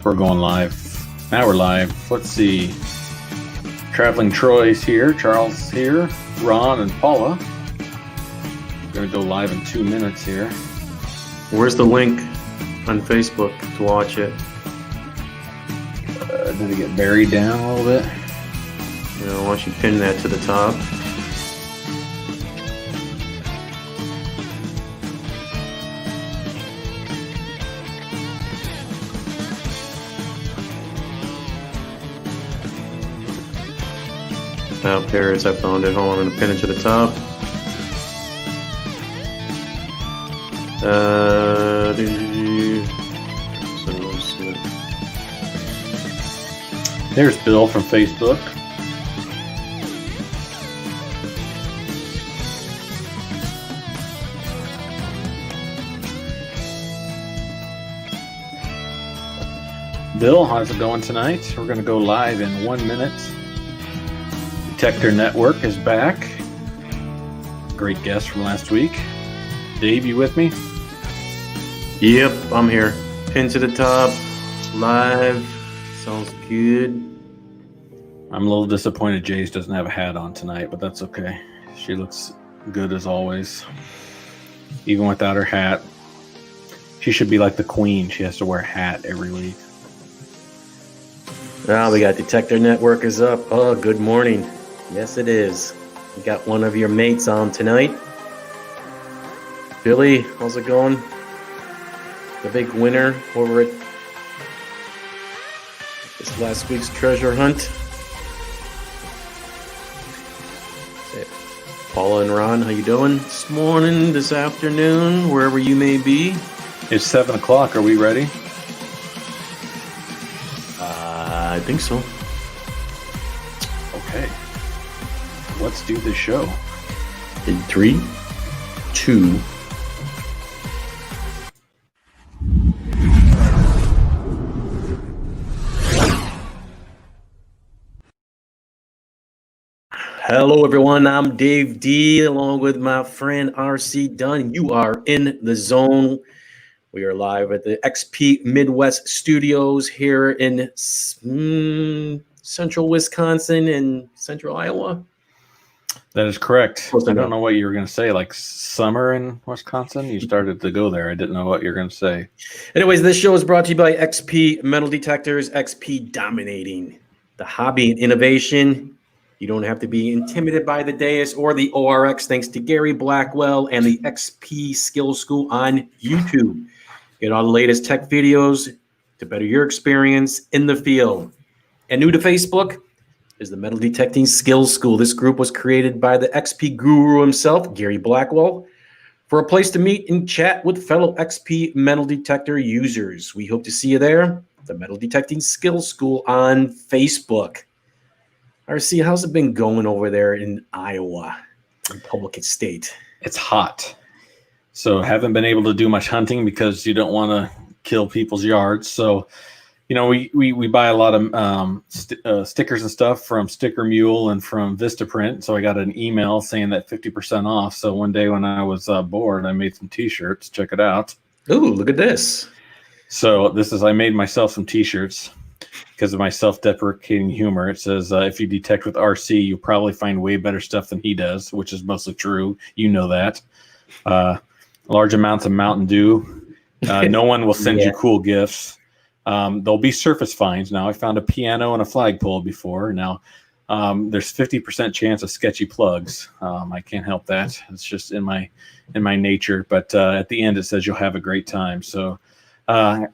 We're going live. Now we're live. Let's see. Traveling Troy's here. Charles here. Ron and Paula. We're going to go live in 2 minutes here. Where's the link on Facebook to watch it? Did it get buried down a little bit? Why don't you pin that to the top? Now, there it is. I found it. Hold on, I'm going to pin it to the top. There's Bill from Facebook. Bill, how's it going tonight? We're going to go live in 1 minute. Detector Network is back. Great guest from last week. Dave, you with me? Yep, I'm here. Pin to the top. Live. Sounds good. I'm a little disappointed Jace doesn't have a hat on tonight, but that's okay. She looks good as always. Even without her hat. She should be like the queen. She has to wear a hat every week. We got Detector Network is up. Oh, good morning. Yes, it is. We got one of your mates on tonight. Billy, how's it going? The big winner over at this last week's treasure hunt. Paula and Ron, how you doing this morning, this afternoon, wherever you may be? It's 7 o'clock. Are we ready? I think so. Okay. Let's do this show. In 3, 2. Hello, everyone. I'm Dave D, along with my friend RC Dunn. You are in the zone. We are live at the XP Midwest Studios here in central Wisconsin and central Iowa. That is correct. I don't know what you were going to say, like summer in Wisconsin. You started to go there. I didn't know what you were going to say. Anyways, this show is brought to you by XP Metal Detectors, XP dominating the hobby and innovation. You don't have to be intimidated by the dais or the ORX, thanks to Gary Blackwell and the XP Skill School on YouTube. Get all the latest tech videos to better your experience in the field. And new to Facebook is the Metal Detecting Skills School. This group was created by the XP guru himself, Gary Blackwell, for a place to meet and chat with fellow XP metal detector users. We hope to see you there. The Metal Detecting Skills School on Facebook. RC, how's it been going over there in Iowa, Republican state? It's hot. So haven't been able to do much hunting because you don't want to kill people's yards. So, we buy a lot of stickers and stuff from Sticker Mule and from Vistaprint. So I got an email saying that 50% off. So one day when I was bored, I made some T-shirts. Check it out. Ooh, look at this. So I made myself some T-shirts because of my self-deprecating humor. It says, if you detect with RC, you'll probably find way better stuff than he does, which is mostly true. You know that. Large amounts of Mountain Dew. No one will send you cool gifts. There'll be surface finds. Now, I found a piano and a flagpole before. Now, there's 50% chance of sketchy plugs. I can't help that. It's just in my nature. But at the end, it says you'll have a great time. So I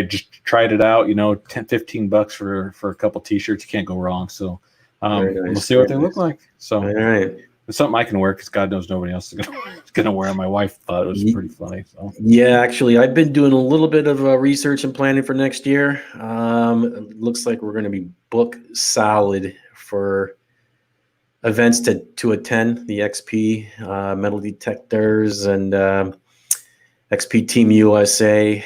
just tried it out. $10-15 for a couple T-shirts. You can't go wrong. So nice. We'll see what they look like. So all right. It's something I can wear because God knows nobody else is going to wear. My wife thought it was pretty funny. So. Yeah, actually, I've been doing a little bit of research and planning for next year. It looks like we're going to be book solid for events to attend, the XP metal detectors and XP Team USA.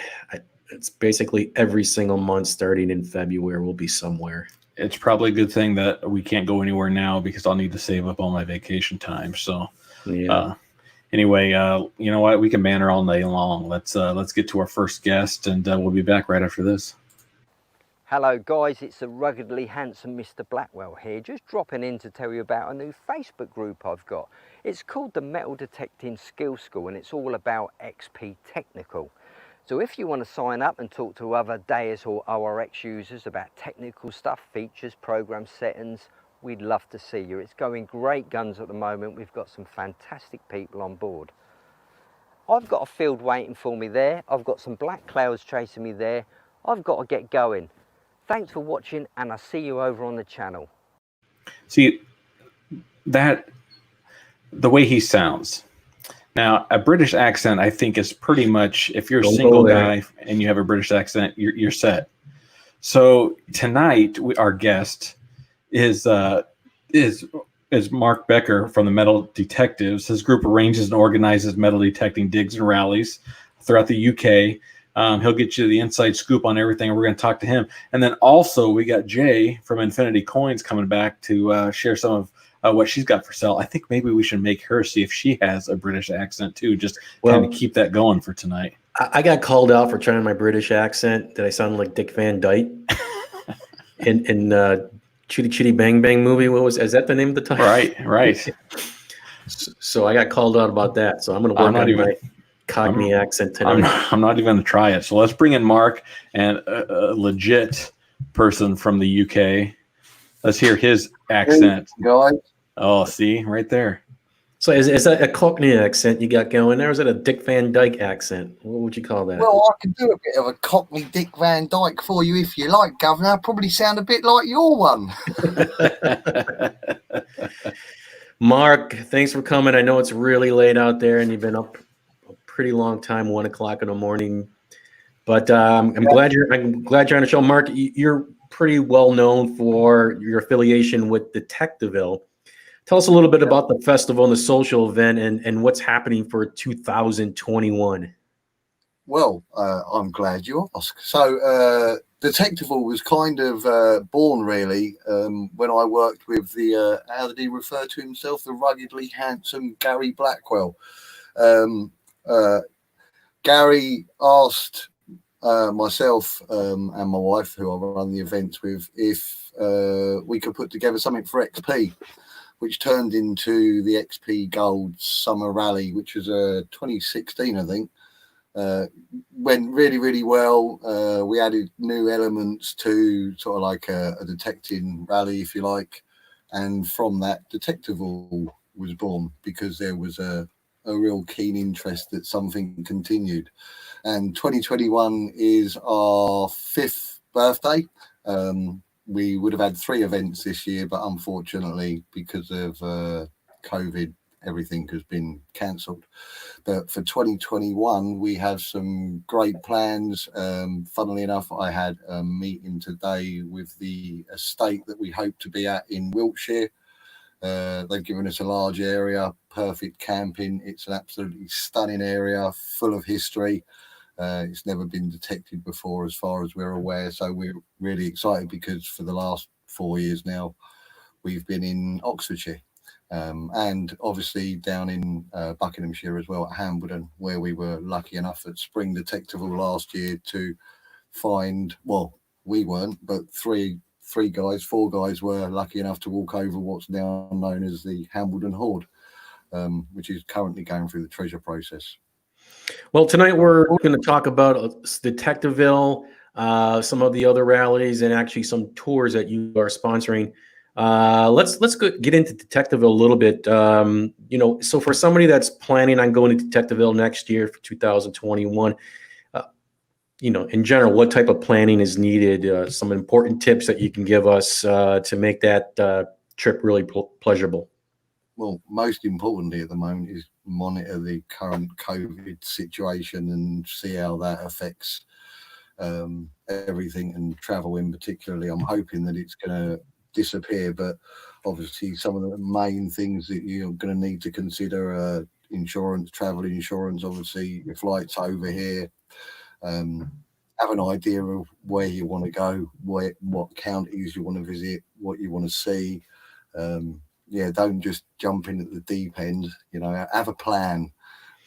It's basically every single month starting in February will be somewhere. It's probably a good thing that we can't go anywhere now because I'll need to save up all my vacation time. So anyway, you know what? We can banter all day long. Let's get to our first guest, and we'll be back right after this. Hello guys, it's the ruggedly handsome Mr. Blackwell here, just dropping in to tell you about a new Facebook group I've got. It's called the Metal Detecting Skill School and it's all about XP Technical. So if you want to sign up and talk to other Deus or ORX users about technical stuff, features, program settings, we'd love to see you. It's going great guns at the moment. We've got some fantastic people on board. I've got a field waiting for me there. I've got some black clouds chasing me there. I've got to get going. Thanks for watching and I'll see you over on the channel. See, that, the way he sounds. Now, a British accent, I think, is pretty much, if you're a single guy and you have a British accent, you're set. So tonight, our guest is Mark Becker from the Metal Detectives. His group arranges and organizes metal detecting digs and rallies throughout the UK. He'll get you the inside scoop on everything. We're going to talk to him. And then also we got Jaye from Infinity Coins coming back to share some of what she's got for sale. I think maybe we should make her see if she has a British accent too, just kind of keep that going for tonight. I got called out for trying my British accent. Did I sound like Dick Van Dyke? in Chitty Chitty Bang Bang movie? Is that the name of the title? Right. So I got called out about that. So I'm going to work on my Cockney accent tonight. I'm not even going to try it. So let's bring in Mark and a legit person from the UK. Let's hear his accent. Hey, guys. Oh, see, right there. So is that a Cockney accent you got going there? Or is that a Dick Van Dyke accent? What would you call that? Well, I can do a bit of a Cockney Dick Van Dyke for you if you like, Governor. I'll probably sound a bit like your one. Mark, thanks for coming. I know it's really late out there and you've been up a pretty long time, 1 o'clock in the morning. But I'm glad you're on the show. Mark, you're pretty well known for your affiliation with Detectival. Tell us a little bit about the festival and the social event and what's happening for 2021. Well, I'm glad you asked. So Detectival was kind of born really when I worked with the, how did he refer to himself? The ruggedly handsome Gary Blackwell. Gary asked myself and my wife, who I run the events with, if we could put together something for XP, which turned into the XP Gold Summer Rally, which was 2016, I think. Went really, really well. We added new elements to sort of like a detecting rally, if you like. And from that, Detectival was born because there was a real keen interest that something continued. And 2021 is our 5th birthday. We would have had 3 events this year, but unfortunately, because of COVID, everything has been cancelled. But for 2021, we have some great plans. Funnily enough, I had a meeting today with the estate that we hope to be at in Wiltshire. They've given us a large area, perfect camping. It's an absolutely stunning area, full of history. It's never been detected before as far as we're aware, so we're really excited because for the last 4 years now we've been in Oxfordshire and obviously down in Buckinghamshire as well at Hambledon, where we were lucky enough at Spring Detectable last year to find, well, we weren't, but four guys were lucky enough to walk over what's now known as the Hambledon Hoard, which is currently going through the treasure process. Well, tonight we're going to talk about Detectival, some of the other rallies, and actually some tours that you are sponsoring. Let's get into Detectival a little bit. So for somebody that's planning on going to Detectival next year for 2021, in general, what type of planning is needed? Some important tips that you can give us to make that trip really pleasurable. Well, most importantly at the moment is monitor the current COVID situation and see how that affects everything, and travel in particularly. I'm hoping that it's going to disappear, but obviously some of the main things that you're going to need to consider are insurance, travel insurance, obviously your flights over here, have an idea of where you want to go, what counties you want to visit, what you want to see. Don't just jump in at the deep end. Have a plan.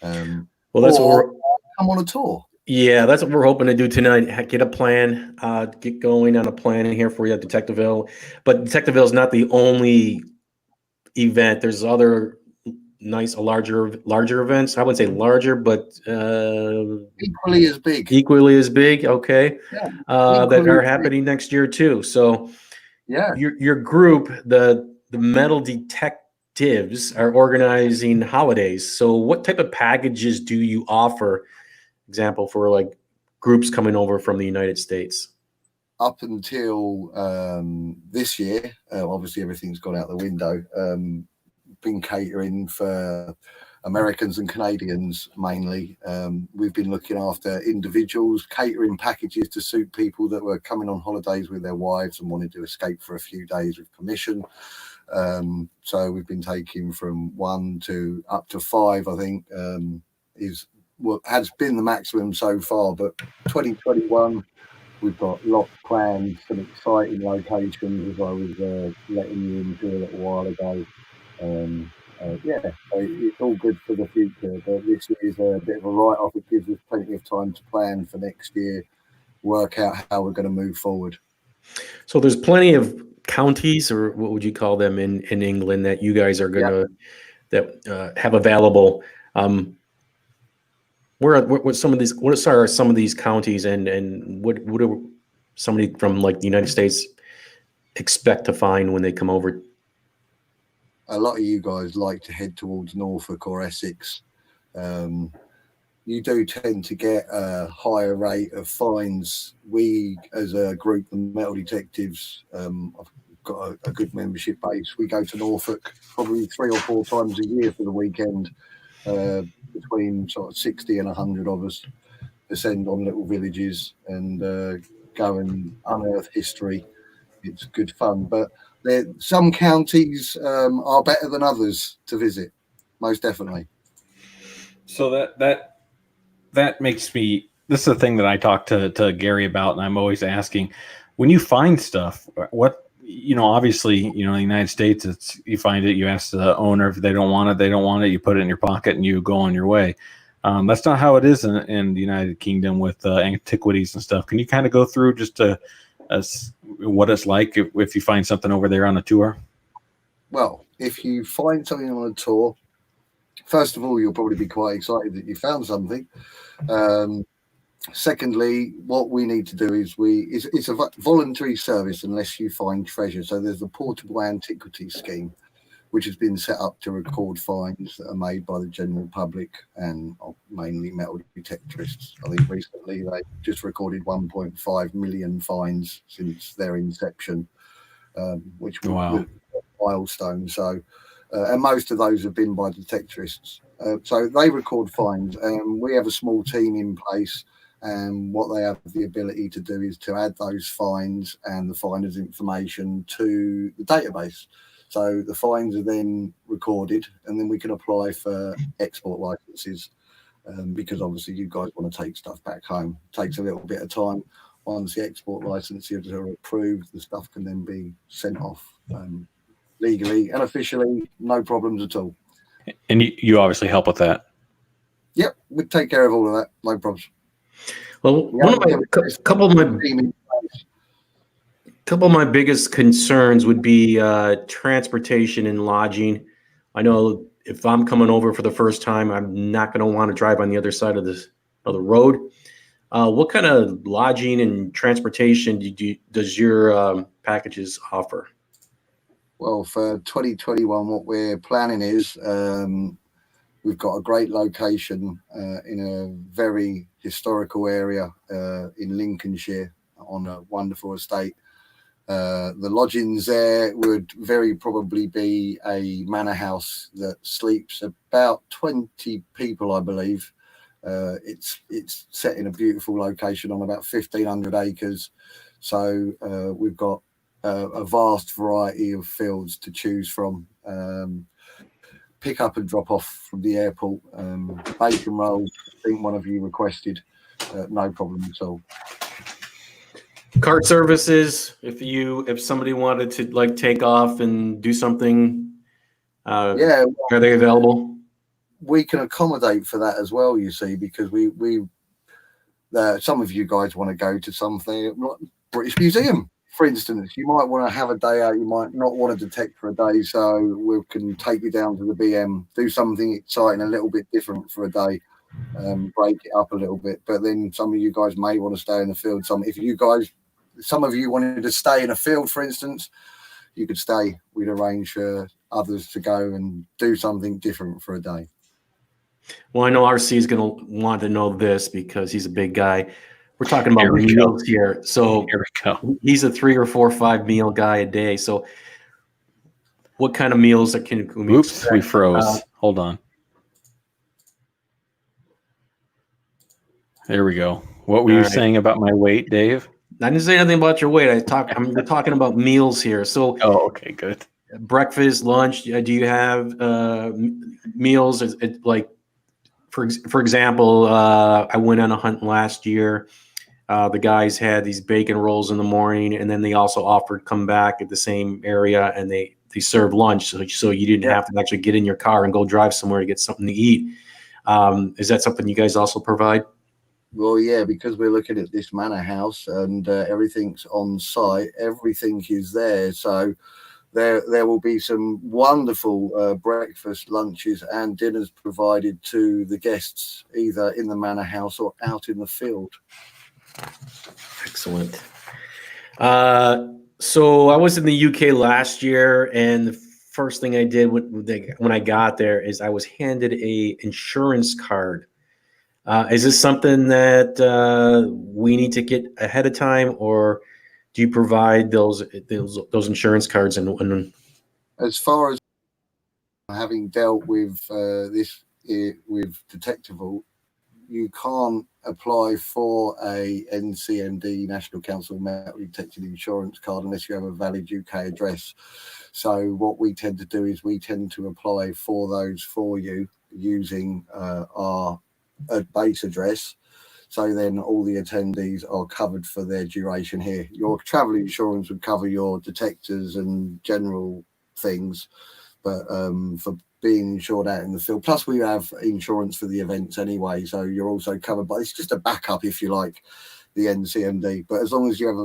Well, that's what come on a tour. Yeah, that's what we're hoping to do tonight. Get a plan, get going on a plan in here for you at Detectiveville. But Detectiveville is not the only event. There's other larger events. I wouldn't say larger, but Equally as big. equally as big. Okay, Yeah, that equally are as big. happening next year too. So Yeah. your group, the Metal Detectives, are organizing holidays. So what type of packages do you offer? Example for like groups coming over from the United States. Up until this year, obviously everything's gone out the window. Been catering for Americans and Canadians mainly. We've been looking after individuals, catering packages to suit people that were coming on holidays with their wives and wanted to escape for a few days with permission. So we've been taking from 1 to up to 5, I think, is what has been the maximum so far. But 2021, we've got lots planned, some exciting locations, as I was letting you into a little while ago. Yeah, so it's all good for the future, but this is a bit of a write-off. It gives us plenty of time to plan for next year, work out how we're going to move forward. So there's plenty of counties, or what would you call them in England, that you guys are going to have available. What some of these? What are some of these counties, and what do somebody from like the United States expect to find when they come over? A lot of you guys like to head towards Norfolk or Essex. You do tend to get a higher rate of fines. We, as a group, the Metal Detectives, I've got a good membership base. We go to Norfolk probably 3 or 4 times a year for the weekend. Between sort of 60 and 100 of us descend on little villages and go and unearth history. It's good fun, but some counties are better than others to visit, most definitely. So that makes me. This is the thing that I talk to Gary about, and I'm always asking, when you find stuff, what, obviously, in the United States, it's you find it, you ask the owner if they don't want it, you put it in your pocket and you go on your way. That's not how it is in the United Kingdom with antiquities and stuff. Can you kind of go through just what it's like if you find something over there on a tour? Well, if you find something on a tour, first of all, you'll probably be quite excited that you found something. Secondly, what we need to do is it's a voluntary service unless you find treasure. So there's a portable antiquities scheme, which has been set up to record finds that are made by the general public and mainly metal detectorists. I think recently they just recorded 1.5 million finds since their inception, which was a milestone. So, and most of those have been by detectorists. So they record finds, and we have a small team in place. And what they have the ability to do is to add those finds and the finder's information to the database. So the finds are then recorded, and then we can apply for export licenses because obviously you guys want to take stuff back home. It takes a little bit of time. Once the export licenses are approved, the stuff can then be sent off legally and officially, no problems at all. And you obviously help with that. Yep, we take care of all of that, no problems. Well, couple of my biggest concerns would be transportation and lodging. I know if I'm coming over for the first time, I'm not going to want to drive on the other side of the road. What kind of lodging and transportation does your packages offer? Well, for 2021, what we're planning is we've got a great location in a very historical area in Lincolnshire on a wonderful estate. The lodgings there would very probably be a manor house that sleeps about 20 people, I believe. It's set in a beautiful location on about 1,500 acres. So we've got a vast variety of fields to choose from. Pick up and drop off from the airport. Bacon rolls, I think one of you requested. No problem at all. Cart services, if somebody wanted to like take off and do something, are they available? We can accommodate for that as well, you see, because we some of you guys want to go to something like British Museum, for instance. You might want to have a day out. You might not want to detect for a day, so we can take you down to the BM, do something exciting, a little bit different for a day, break it up a little bit. But then some of you guys may want to stay in the field. Some of you wanted to stay in a field, for instance, you could stay. We'd arrange others to go and do something different for a day. Well, I know RC is going to want to know this because he's a big guy. We're talking about Here we meals here. So Here we go. he's a 3 or 4 or 5 meal guy a day. So what kind of meals can we Oops, expect? we froze. Hold on. There we go. What were you saying about my weight, Dave? I didn't say anything about your weight. We're talking about meals here. So, Oh, okay, good. breakfast, lunch. Do you have meals? Like, for example, I went on a hunt last year. The guys had these bacon rolls in the morning, and then they also offered come back at the same area, and they served lunch, so you didn't have to actually get in your car and go drive somewhere to get something to eat. Is that something you guys also provide? Well, yeah, because we're looking at this manor house and everything's on site, everything is there. So there will be some wonderful breakfast, lunches, and dinners provided to the guests, either in the manor house or out in the field. Excellent. So I was in the UK last year, and the first thing I did when I got there is I was handed a insurance card. Is this something that we need to get ahead of time, or do you provide those insurance cards? And As far as having dealt with this with Detectival, you can't apply for a NCMD, National Council of Metal Detected Insurance card, unless you have a valid UK address. So what we tend to do is we tend to apply for those for you using our base address. So then all the attendees are covered for their duration here. Your travel insurance would cover your detectors and general things, but for being insured out in the field, plus we have insurance for the events anyway, so you're also covered. But it's just a backup, if you like, the NCMD. But as long as you have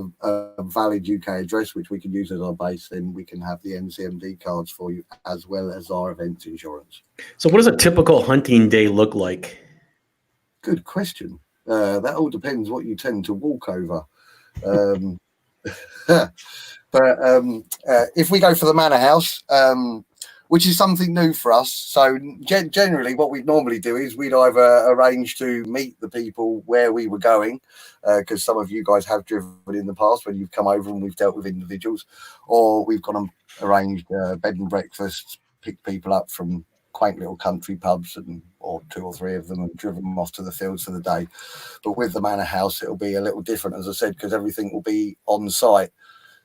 a valid UK address, which we can use as our base, then we can have the NCMD cards for you, as well as our events insurance. So what does a typical hunting day look like? Good question. That all depends what you tend to walk over. But if we go for the manor house, which is something new for us, so generally what we'd normally do is we'd either arrange to meet the people where we were going, because some of you guys have driven in the past when you've come over and we've dealt with individuals, or we've gone and arranged bed and breakfasts, picked people up from quaint little country pubs, or 2 or 3 of them, and driven them off to the fields for the day. But with the manor house, it'll be a little different, as I said, because everything will be on site.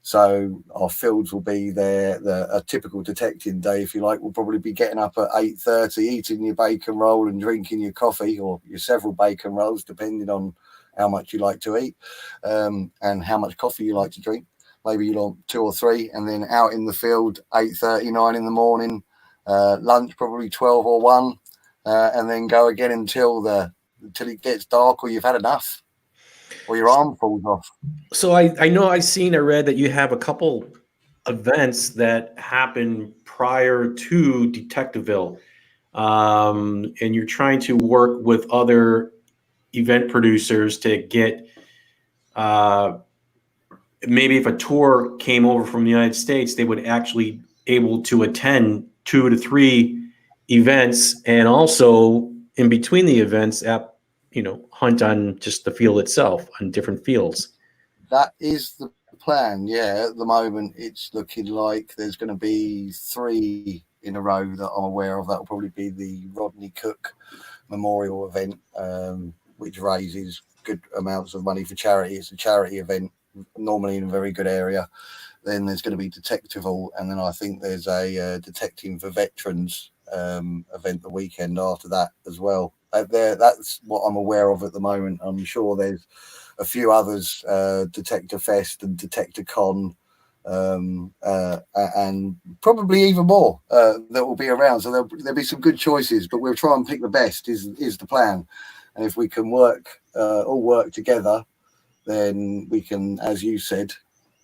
So our fields will be there. A typical detecting day, if you like, will probably be getting up at 8:30, eating your bacon roll and drinking your coffee, or your several bacon rolls, depending on how much you like to eat and how much coffee you like to drink. Maybe you want 2 or 3, and then out in the field 8:30, 9 in the morning. Lunch probably 12 or 1, and then go again until it gets dark, or you've had enough, or your arm falls off. So I know I read that you have a couple events that happen prior to Detectival, and you're trying to work with other event producers to get maybe if a tour came over from the United States, they would actually able to attend 2 to 3 events, and also in between the events hunt on just the field itself, on different fields. That is the plan. Yeah, at the moment it's looking like there's going to be 3 in a row that I'm aware of. That will probably be the Rodney Cook Memorial event, which raises good amounts of money for charity. It's a charity event, normally in a very good area. Then there's going to be Detectival, and then I think there's a Detecting for Veterans event the weekend after that as well. That's what I'm aware of at the moment. I'm sure there's a few others, Detector Fest and Detector Con, and probably even more that will be around. So there'll be some good choices, but we'll try and pick the best is the plan. And if we can all work together, then we can, as you said,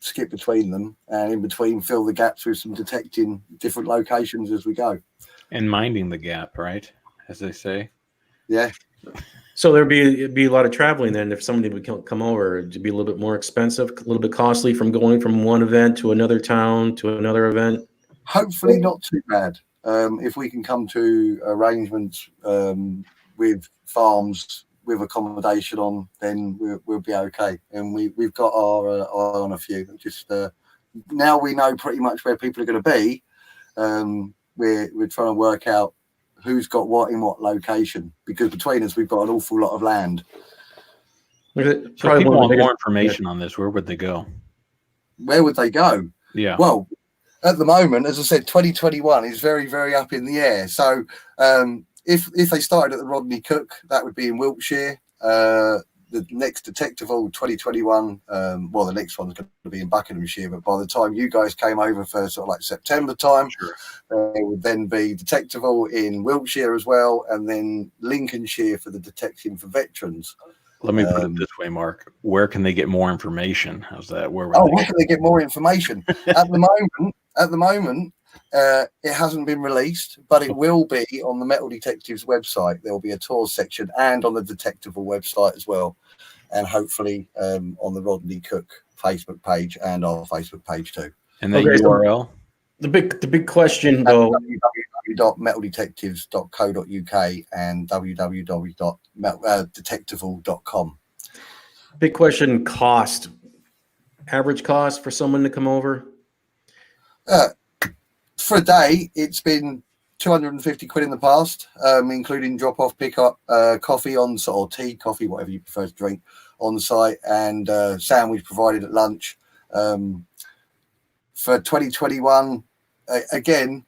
skip between them, and in between fill the gaps with some detecting different locations as we go. And minding the gap, right? As they say. Yeah. So it'd be a lot of traveling then if somebody would come over. It'd be a little bit more expensive, a little bit costly from going from one event to another town to another event. Hopefully not too bad. If we can come to arrangements with farms with accommodation on, then we'll be okay. And we've got our eye on a few. Just now we know pretty much where people are going to be. We're trying to work out who's got what in what location, because between us we've got an awful lot of land. So if people want more information on this, where would they go? Where would they go? Yeah. Well, at the moment, as I said, 2021 is very, very up in the air. So if they started at the Rodney Cook, that would be in Wiltshire. The next Detectival 2021, well, the next one's going to be in Buckinghamshire, but by the time you guys came over for sort of like September time, it would then be Detectival in Wiltshire as well, and then Lincolnshire for the Detecting for Veterans. Let me put it this way, Mark. Where can they get more information? How's that? Where can they get more information? At the moment, it hasn't been released, but it will be on the Metal Detectives website. There will be a tour section, and on the Detectable website as well, and hopefully on the Rodney Cook Facebook page and our Facebook page too. And the URL? The big question though, www.metaldetectives.co.uk and www.detectival.com. Big question: cost. Average cost for someone to come over? For a day, it's been 250 quid in the past, including drop off, pick up, coffee on site, or tea, coffee, whatever you prefer to drink on site, and sandwich provided at lunch. For 2021, again,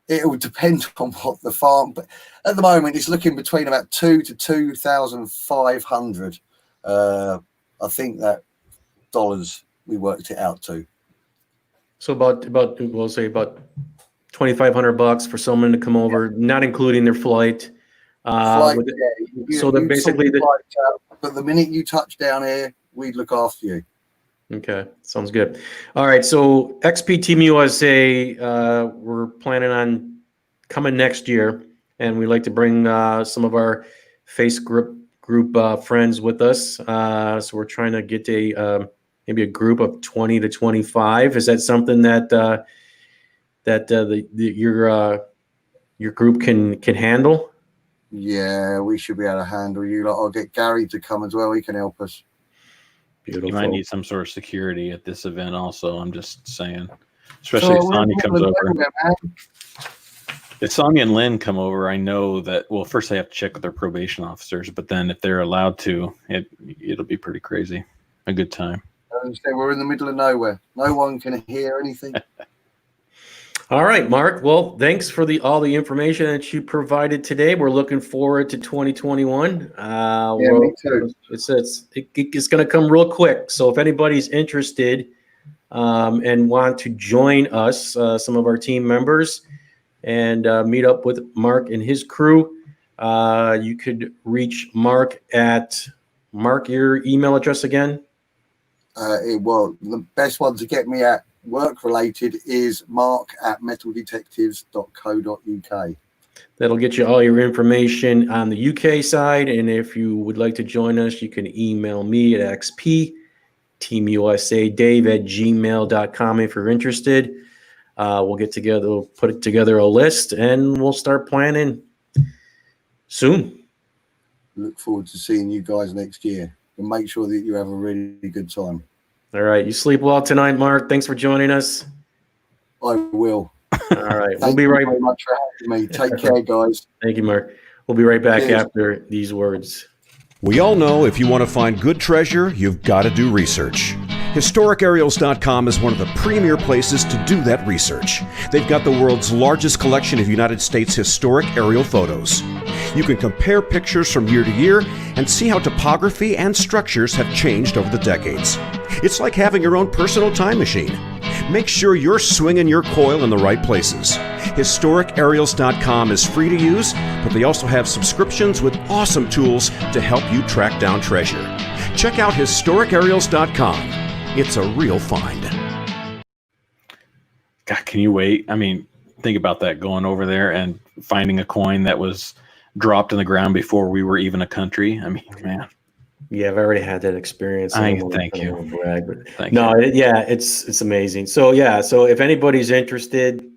it will depend on what the farm, but at the moment it's looking between about 2 to 2,500. I think that dollars we worked it out to. So about we'll say about $2,500 for someone to come over, not including their flight. So then basically, but the minute you touch down here, we'd look after you. Okay, sounds good. All right, so XP Team USA, we're planning on coming next year, and we'd like to bring some of our face group friends with us. So we're trying to get maybe a group of 20 to 25. Is that something that your group can handle? Yeah, we should be able to handle you. I'll get Gary to come as well. He can help us. Beautiful. You might need some sort of security at this event also, I'm just saying. Especially if Sonia comes over. If Sonia and Lynn come over, I know that, well, first they have to check with their probation officers, but then if they're allowed to, it'll be pretty crazy. A good time. We're in the middle of nowhere. No one can hear anything. All right, Mark. Well, thanks for all the information that you provided today. We're looking forward to 2021. Me too. It's going to come real quick. So if anybody's interested and want to join us, some of our team members, and meet up with Mark and his crew, you could reach Mark at your email address again. Well, the best one to get me at work related is mark@metaldetectives.co.uk. That'll get you all your information on the UK side. And if you would like to join us, you can email me at xpteamusadave@gmail.com if you're interested. We'll get together, we'll put together a list, and we'll start planning soon. Look forward to seeing you guys next year, and make sure that you have a really good time. All right. You sleep well tonight, Mark. Thanks for joining us. I will. All right. Thank you very much for having me. Take care, guys. Thank you, Mark. We'll be right back after these words. We all know if you want to find good treasure, you've got to do research. HistoricAerials.com is one of the premier places to do that research. They've got the world's largest collection of United States historic aerial photos. You can compare pictures from year to year and see how topography and structures have changed over the decades. It's like having your own personal time machine. Make sure you're swinging your coil in the right places. HistoricArials.com is free to use, but they also have subscriptions with awesome tools to help you track down treasure. Check out HistoricArials.com. It's a real find. God, can you wait? I mean, think about that, going over there and finding a coin that was dropped in the ground before we were even a country. I mean, man. Yeah, I've already had that experience. Thank you. Thank you. It's amazing. So if anybody's interested,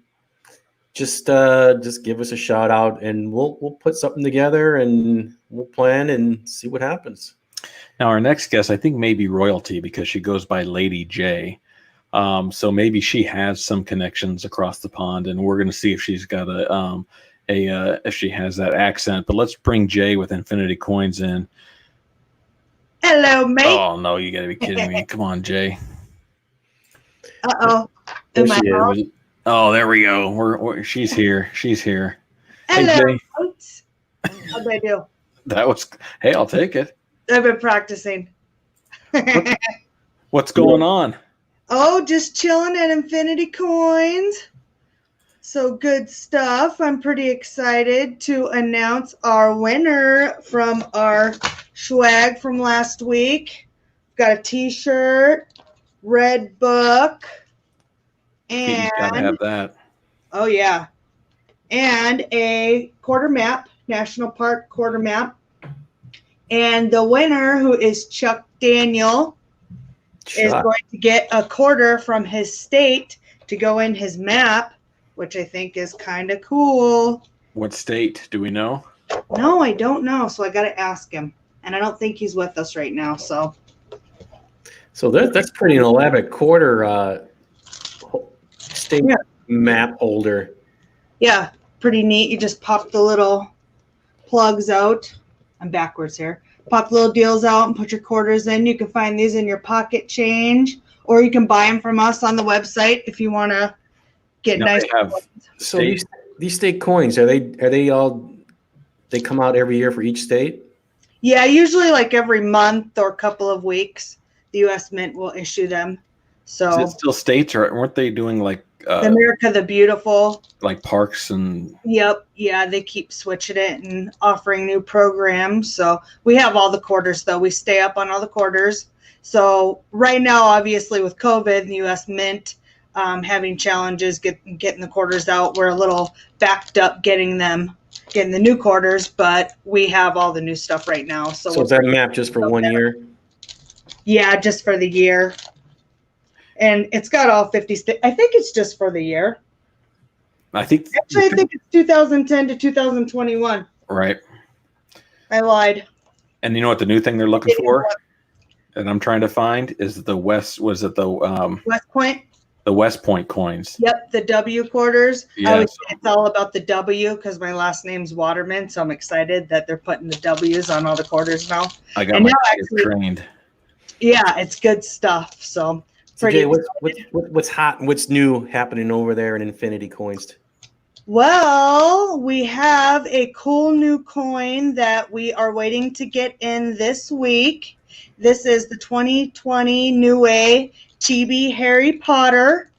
just give us a shout out, and we'll put something together, and we'll plan and see what happens. Now, our next guest, I think, may be royalty because she goes by Lady Jaye. So maybe she has some connections across the pond, and we're going to see if she's got if she has that accent. But let's bring Jaye with Infinity Coins in. Hello, mate. Oh no, you got to be kidding me! Come on, Jaye. Uh-oh. There Am I she on? is. Oh, there we go. She's here. She's here. Hello, Hey, Jaye. mates. How'd I do? Hey, I'll take it. I've been practicing. What's going on? Oh, just chilling at Infinity Coins. So good stuff. I'm pretty excited to announce our winner from our swag from last week. Got a t-shirt, red book, and You gotta have that. oh yeah, and a quarter map, National Park quarter map. And the winner, who is Chuck Daniel, is going to get a quarter from his state to go in his map, which I think is kind of cool. What state do we know? No, I don't know, so I got to ask him. And I don't think he's with us right now, so. So that's pretty an elaborate quarter state map holder. Yeah, pretty neat. You just pop the little plugs out. I'm backwards here. Pop the little deals out and put your quarters in. You can find these in your pocket change, or you can buy them from us on the website if you want to get nice. So these state coins, are they all, they come out every year for each state? Yeah, usually like every month or couple of weeks, the U.S. Mint will issue them. So Is it still states, or weren't they doing like America the Beautiful? Like parks and? Yep. Yeah, they keep switching it and offering new programs. So we have all the quarters, though. We stay up on all the quarters. So right now, obviously, with COVID and the U.S. Mint having challenges getting the quarters out, we're a little backed up getting the new quarters, but we have all the new stuff right now. So is that map just for 1 year? Yeah, just for the year. And it's got all 50 states. I think it's just for the year. I think it's 2010 to 2021. Right. I lied. And you know what the new thing they're looking for? And I'm trying to find is the West. Was it the West Point? The West Point coins. Yep, the W quarters. Yeah, it's all about the W because my last name's Waterman, so I'm excited that they're putting the W's on all the quarters now. I got my trained. Yeah, it's good stuff. So. Jay, what's hot and what's new happening over there in Infinity Coins? Well, we have a cool new coin that we are waiting to get in this week. This is the 2020 New Way Chibi Harry Potter,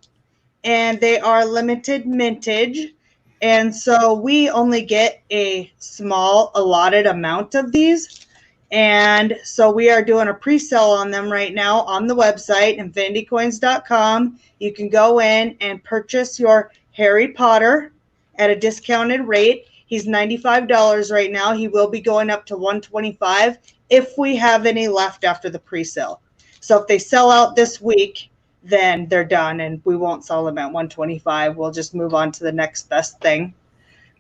and they are limited mintage. And so we only get a small allotted amount of these. And so we are doing a pre-sale on them right now on the website, infinitycoins.com. You can go in and purchase your Harry Potter at a discounted rate. He's $95 right now. He will be going up to $125 if we have any left after the pre-sale. So if they sell out this week, then they're done and we won't sell them at $125. We'll just move on to the next best thing.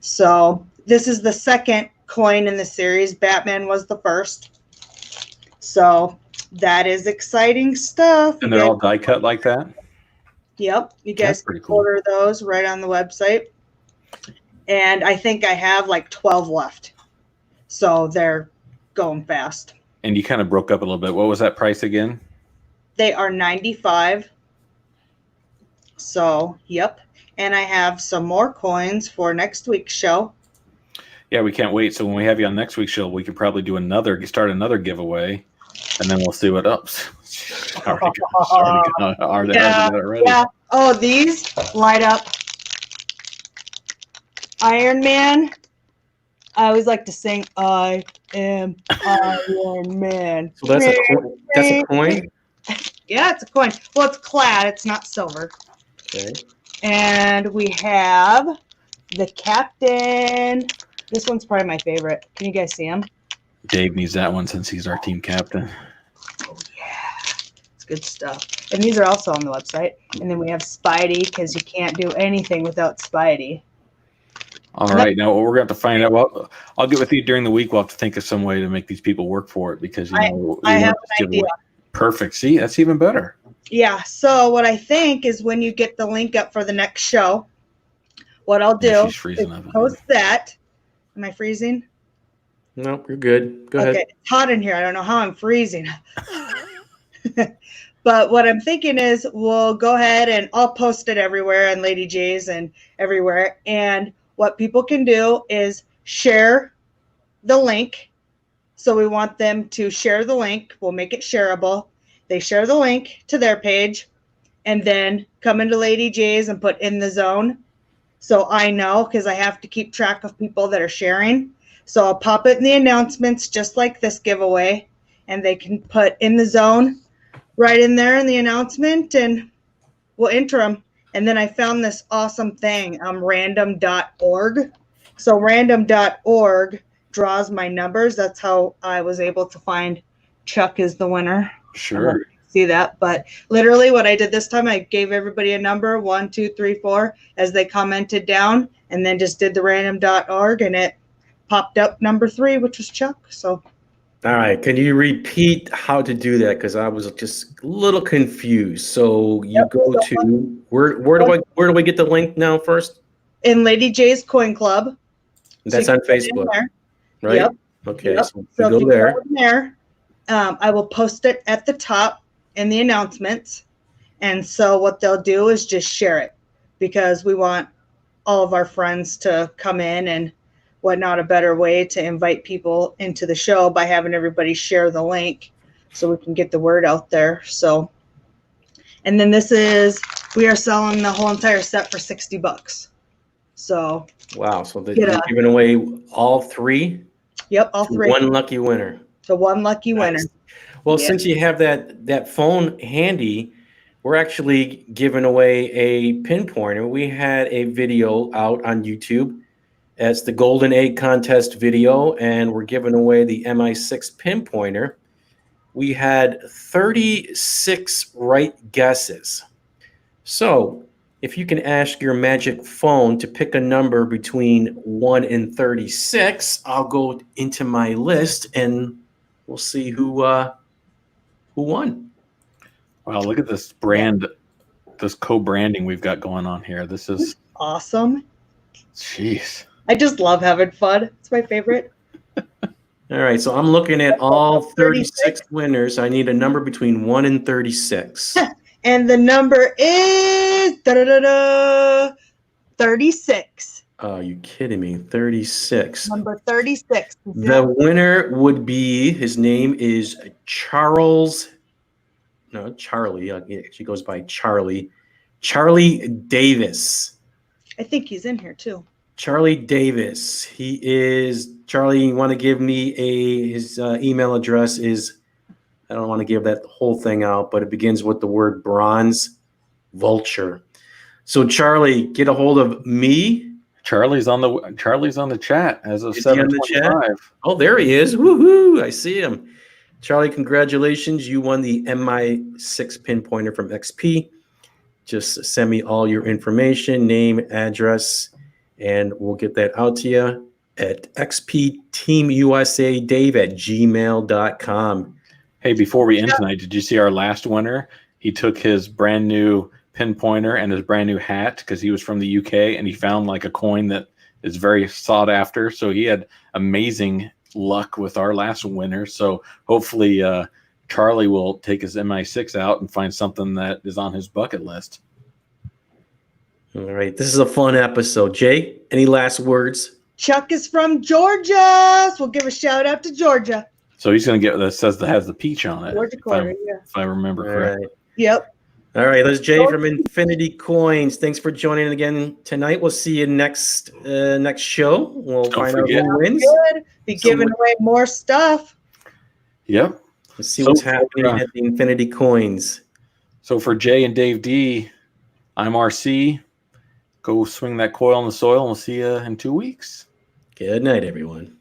So this is the second coin in the series. Batman was the first. So that is exciting stuff. And they're all die cut like that? Yep. You guys can order those right on the website. And I think I have like 12 left. So they're going fast. And you kind of broke up a little bit. What was that price again? They are $95. So, yep. And I have some more coins for next week's show. Yeah, we can't wait. So when we have you on next week's show, we could probably start another giveaway, and then we'll see what ups. Yeah. Oh, these light up. Iron Man. I always like to sing, I am Iron Man. So that's a coin? Yeah, it's a coin. Well, it's clad. It's not silver. Okay. And we have the captain. This one's probably my favorite. Can you guys see him? Dave needs that one since he's our team captain. Oh, yeah. It's good stuff. And these are also on the website. And then we have Spidey, because you can't do anything without Spidey. All right, now we're going to have to find out. Well, I'll get with you during the week. We'll have to think of some way to make these people work for it because, I have an idea. Perfect. See, that's even better. Yeah, so what I think is when you get the link up for the next show, what I'll do She's freezing is up. post that. Am I freezing? No, you're good. Go ahead. Okay, it's hot in here. I don't know how I'm freezing. But what I'm thinking is we'll go ahead and I'll post it everywhere and Lady J's and everywhere. And what people can do is share the link. So we want them to share the link. We'll make it shareable. They share the link to their page and then come into Lady J's and put in the zone. So I know because I have to keep track of people that are sharing. So I'll pop it in the announcements just like this giveaway. And they can put in the zone right in there in the announcement and we'll enter them. And then I found this awesome thing, random.org. So random.org draws my numbers. That's how I was able to find Chuck is the winner. Sure. See that? But literally what I did this time, I gave everybody a number, 1, 2, 3, 4, as they commented down, and then just did the random.org and it popped up number 3, which was Chuck. So All right. Can you repeat how to do that? Because I was just a little confused. So you go to where do I get the link now first? in Lady J's Coin Club. That's so on Facebook, right? Yep. Okay. Yep. So So we if go you there. go in there, I will post it at the top in the announcements. And so what they'll do is just share it because we want all of our friends to come in and what not a better way to invite people into the show by having everybody share the link so we can get the word out there. So, and then we are selling the whole entire set for $60. So, Wow. So you're giving away all 3? Yep, all 3. One lucky winner. So one lucky winner. Well, since you have that phone handy, we're actually giving away a pinpointer. We had a video out on YouTube. It's the Golden Egg Contest video, and we're giving away the MI6 pinpointer. We had 36 right guesses. So if you can ask your magic phone to pick a number between 1 and 36, I'll go into my list and we'll see who won. Wow, look at this brand, this co-branding we've got going on here. This is awesome. Jeez. I just love having fun. It's my favorite. All right, so I'm looking at all 36 winners. I need a number between 1 and 36. And the number is 36. Oh, you kidding me? 36. Number 36. The winner would be, his name is Charlie. She goes by Charlie. Charlie Davis. I think he's in here too. Charlie Davis. He is Charlie. You want to give me his email address is, I don't want to give that whole thing out, but it begins with the word bronze vulture. So Charlie, get a hold of me. Charlie's on the chat as of 7:25. Oh, there he is. Woohoo! I see him. Charlie, congratulations. You won the MI6 pinpointer from XP. Just send me all your information, name, address, and we'll get that out to you at xpteamusadave@gmail.com. Hey, before we end tonight, did you see our last winner? He took his brand new pinpointer and his brand new hat because he was from the UK and he found like a coin that is very sought after. So he had amazing luck with our last winner. So hopefully Charlie will take his MI6 out and find something that is on his bucket list. All right. This is a fun episode. Jay, any last words? Chuck is from Georgia. So we'll give a shout out to Georgia. So he's going to get that has the peach on it. Georgia quarter, if I remember All correctly. right. Yep. All right, that's Jay from Infinity Coins. Thanks for joining in again tonight. We'll see you next show. We'll find out who wins. Good. Be giving away more stuff. Yep. Let's see what's happening at the Infinity Coins. So for Jay and Dave D, I'm RC. Go swing that coil in the soil, and we'll see you in 2 weeks. Good night, everyone.